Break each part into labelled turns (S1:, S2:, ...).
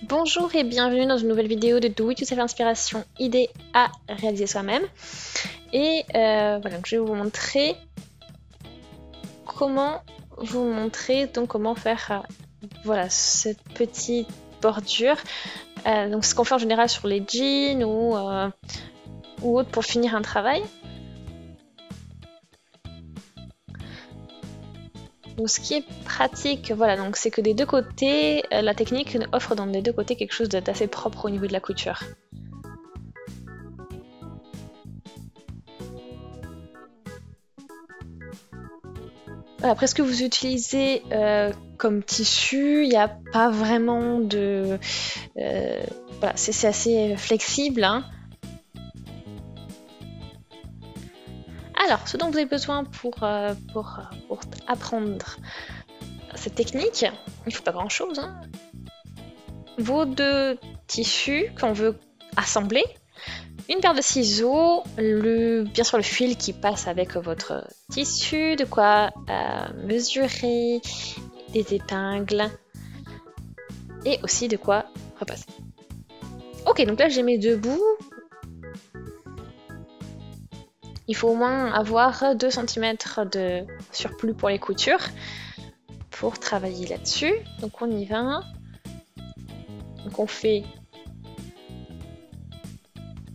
S1: Bonjour et bienvenue dans une nouvelle vidéo de Do It Yourself Inspiration, idée à réaliser soi-même. Et voilà, donc je vais vous montrer comment faire voilà, cette petite bordure. Donc ce qu'on fait en général sur les jeans ou autre pour finir un travail. Donc ce qui est pratique, voilà, donc c'est que des deux côtés, la technique offre dans les deux côtés quelque chose d'assez propre au niveau de la couture. Après ce que vous utilisez comme tissu, il n'y a pas vraiment de... voilà, c'est assez flexible, hein. Alors, ce dont vous avez besoin pour apprendre cette technique, il ne faut pas grand-chose, hein. Vos deux tissus qu'on veut assembler, une paire de ciseaux, bien sûr le fil qui passe avec votre tissu, de quoi mesurer, des épingles et aussi de quoi repasser. Ok, donc là j'ai mes deux bouts. Il faut au moins avoir 2 cm de surplus pour les coutures pour travailler là-dessus. Donc on y va. Donc on fait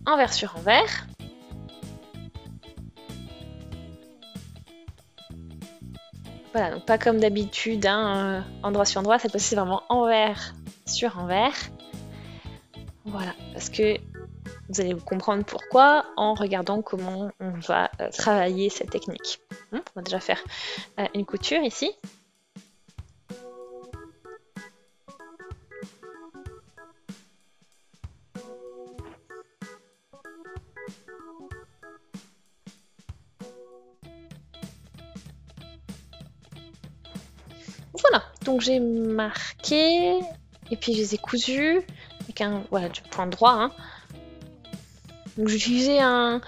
S1: envers sur envers. Voilà, donc pas comme d'habitude, hein, endroit sur endroit, cette fois-ci c'est vraiment envers sur envers. Voilà, parce que vous allez comprendre pourquoi en regardant comment on va travailler cette technique. On va déjà faire une couture ici. Voilà, donc j'ai marqué et puis je les ai cousus avec un voilà, du point droit, hein. Donc j'ai utilisé un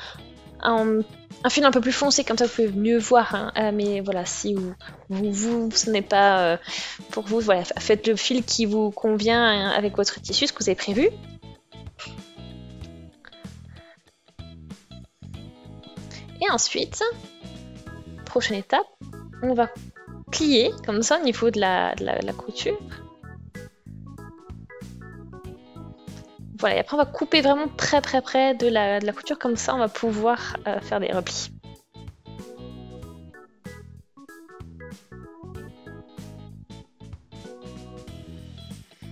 S1: fil un peu plus foncé, comme ça vous pouvez mieux voir, hein. Mais voilà, si ce n'est pas pour vous, voilà, faites le fil qui vous convient, hein, avec votre tissu, ce que vous avez prévu. Et ensuite, prochaine étape, on va plier comme ça au niveau de la couture. Voilà, et après on va couper vraiment très près de la couture, comme ça on va pouvoir faire des replis.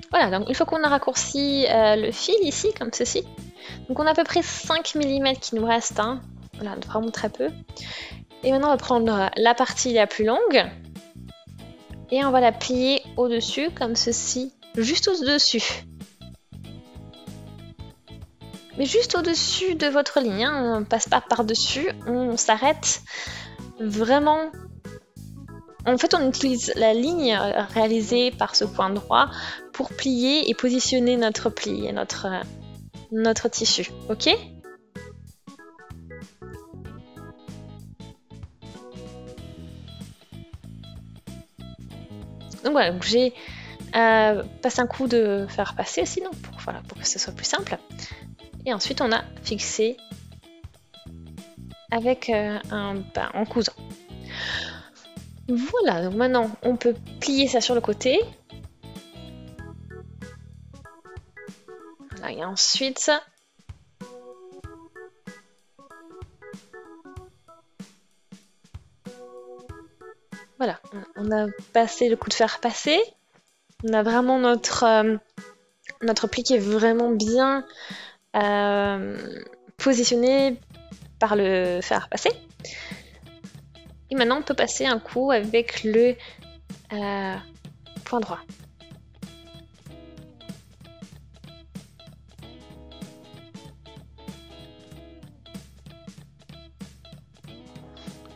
S1: Voilà, donc une fois qu'on a raccourci le fil ici, comme ceci, donc on a à peu près 5 mm qui nous reste, hein. Voilà, vraiment très peu. Et maintenant on va prendre la partie la plus longue et on va la plier au-dessus, comme ceci, juste au-dessus. Mais juste au-dessus de votre ligne, hein, on ne passe pas par-dessus, on s'arrête vraiment. En fait, on utilise la ligne réalisée par ce point droit pour plier et positionner notre pli et notre tissu, ok? Donc voilà, j'ai passé un coup de faire passer aussi, donc pour que ce soit plus simple. Et ensuite, on a fixé avec en cousant. Voilà, donc maintenant, on peut plier ça sur le côté. Voilà, et ensuite, voilà, on a passé le coup de fer passé. On a vraiment notre pli qui est vraiment bien positionné par le fer passé. Et maintenant, on peut passer un coup avec le point droit.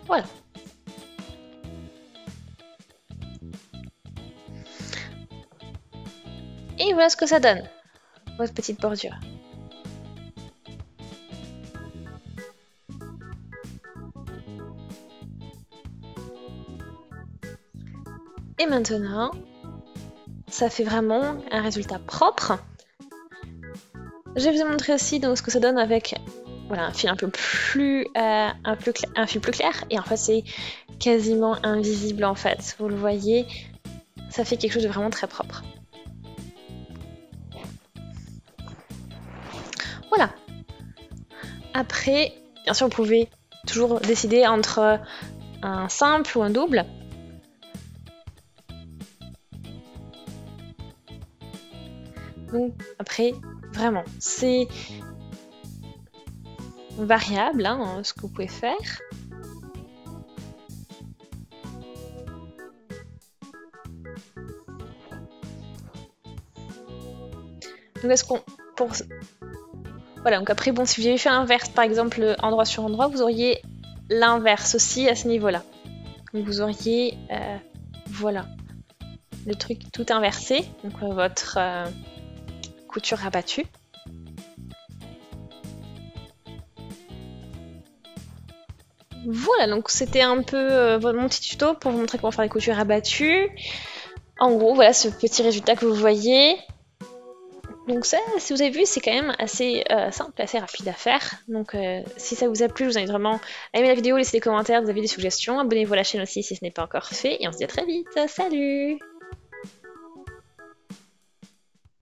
S1: Voilà. Et voilà ce que ça donne, votre petite bordure. Et maintenant, ça fait vraiment un résultat propre. Je vais vous montrer aussi donc, ce que ça donne avec voilà, un fil un peu plus, un fil plus clair. Et en fait, c'est quasiment invisible en fait. Vous le voyez, ça fait quelque chose de vraiment très propre. Voilà. Après, bien sûr, vous pouvez toujours décider entre un simple ou un double. Donc après, vraiment, c'est variable hein, ce que vous pouvez faire. Donc est-ce qu'on... Voilà, donc après, bon, si vous avez fait inverse, par exemple, endroit sur endroit, vous auriez l'inverse aussi à ce niveau-là. Donc vous auriez, voilà, le truc tout inversé, donc votre couture rabattue. Voilà, donc c'était un peu mon petit tuto pour vous montrer comment faire les coutures rabattues. En gros, voilà ce petit résultat que vous voyez. Donc ça, si vous avez vu, c'est quand même assez simple, assez rapide à faire. Donc si ça vous a plu, je vous invite vraiment à aimer la vidéo, laissez des commentaires, vous avez des suggestions, abonnez-vous à la chaîne aussi si ce n'est pas encore fait, et on se dit à très vite, salut!